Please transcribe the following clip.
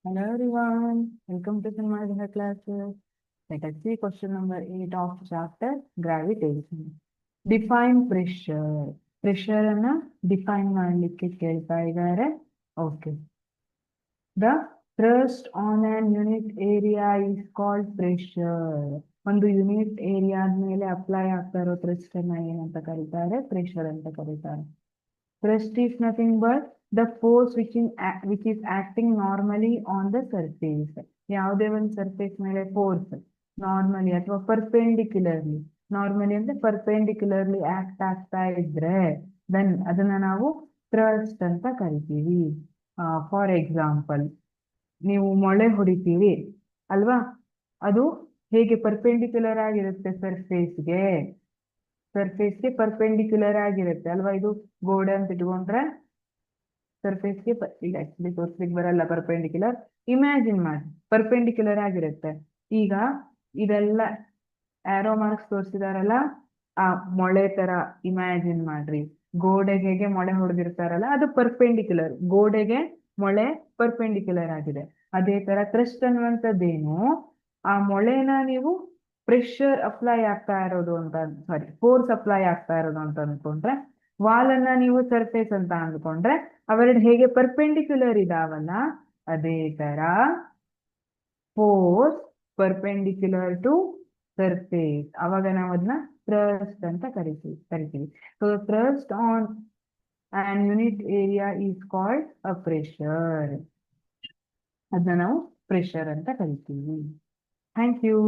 Hello everyone, welcome to Sinmaya classes. Let us see question number 8 of chapter gravitation. Define pressure. Pressure ಅನ್ನ define ಮಾಡಲಿಕ್ಕೆ ಕೇಳ್ತಾ ಇದ್ದಾರೆ. Okay. The thrust on an unit area is called pressure. ಒಂದು unit area ಆದ್ಮೇಲೆ apply ಆಗ್ತಾ ಇರೋ thrust ಅನ್ನ ಏನಂತ ಕರೀತಾರೆ? ಪ್ರೆಷರ್ ಅಂತ ಕರೀತಾರೆ. Thrust is nothing but the force which is acting normally on the surface. ಯಾವುದೇ ಒಂದು ಸರ್ಫೇಸ್ ಮೇಲೆ ಫೋರ್ಸ್ ನಾರ್ಮಲಿ ಅಥವಾ ಪರ್ಪೆಂಡಿಕ್ಯುಲರ್ಲಿ, ನಾರ್ಮಲಿ ಅಂದ್ರೆ ಪರ್ಪೆಂಡಿಕ್ಯುಲರ್ಲಿ ಆಕ್ಟ್ ಆಗ್ತಾ ಇದ್ರೆ ದೆನ್ ಅದನ್ನ ನಾವು ಥ್ರಸ್ಟ್ ಅಂತ ಕರಿತೀವಿ. ಫಾರ್ ಎಕ್ಸಾಂಪಲ್, ನೀವು ಮೊಳೆ ಹೊಡಿತೀವಿ ಅಲ್ವಾ, ಅದು ಹೇಗೆ ಪರ್ಪೆಂಡಿಕ್ಯುಲರ್ ಆಗಿರುತ್ತೆ ಸರ್ಫೇಸ್ಗೆ ಪರ್ಪೆಂಡಿಕ್ಯುಲರ್ ಆಗಿರುತ್ತೆ ಅಲ್ವಾ. ಇದು ಗೋಡೆ ಅಂತ ಇಟ್ಕೊಂಡ್ರೆ ಸರ್ಫೇಸ್ಗೆ ಈಗ ಆಕ್ಚುಲಿ ತೋರಿಸ್ಲಿಕ್ಕೆ ಬರಲ್ಲ ಪರ್ಪೆಂಡಿಕ್ಯುಲರ್, ಇಮ್ಯಾಜಿನ್ ಮಾಡಿ ಪರ್ಪೆಂಡಿಕ್ಯುಲರ್ ಆಗಿರುತ್ತೆ. ಈಗ ಇದೆಲ್ಲ ಆರೋ ಮಾರ್ಕ್ಸ್ ತೋರಿಸಿದಾರಲ್ಲ, ಆ ಮೊಳೆ ತರ ಇಮ್ಯಾಜಿನ್ ಮಾಡ್ರಿ. ಗೋಡೆಗೆ ಹೇಗೆ ಮೊಳೆ ಹೊಡೆದಿರ್ತಾರಲ್ಲ ಅದು ಪರ್ಪೆಂಡಿಕ್ಯುಲರ್, ಗೋಡೆಗೆ ಮೊಳೆ ಪರ್ಪೆಂಡಿಕ್ಯುಲರ್ ಆಗಿದೆ. ಅದೇ ತರ ಥ್ರಸ್ಟ್ ಅನ್ನುವಂಥದ್ದೇನು, ಆ ಮೊಳೆನ ನೀವು ಪ್ರೆಷರ್ ಅಪ್ಲೈ ಆಗ್ತಾ ಇರೋದು ಅಂತ, ಸಾರಿ ಫೋರ್ಸ್ ಅಪ್ಲೈ ಆಗ್ತಾ ಇರೋದು ಅಂತ ಅಂದ್ಕೊಂಡ್ರೆ, ವಾಲ್ ಅನ್ನ ನೀವು ಸರ್ಫೇಸ್ ಅಂತ ಅಂದ್ಕೊಂಡ್ರೆ ಅವೆರಡು ಹೇಗೆ ಪರ್ಪೆಂಡಿಕ್ಯುಲರ್ ಇದಾವಲ್ಲ ಅದೇ ತರ ಫೋರ್ಸ್ ಪರ್ಪೆಂಡಿಕ್ಯುಲರ್ ಟು ಸರ್ಫೇಸ್, ಅವಾಗ ನಾವು ಅದನ್ನ ಥ್ರಸ್ಟ್ ಅಂತ ಕರಿತೀವಿ. So thrust on an unit area is called a pressure. ಅದನ್ನ ನಾವು ಪ್ರೆಷರ್ ಅಂತ ಕರಿತೀವಿ. Thank you.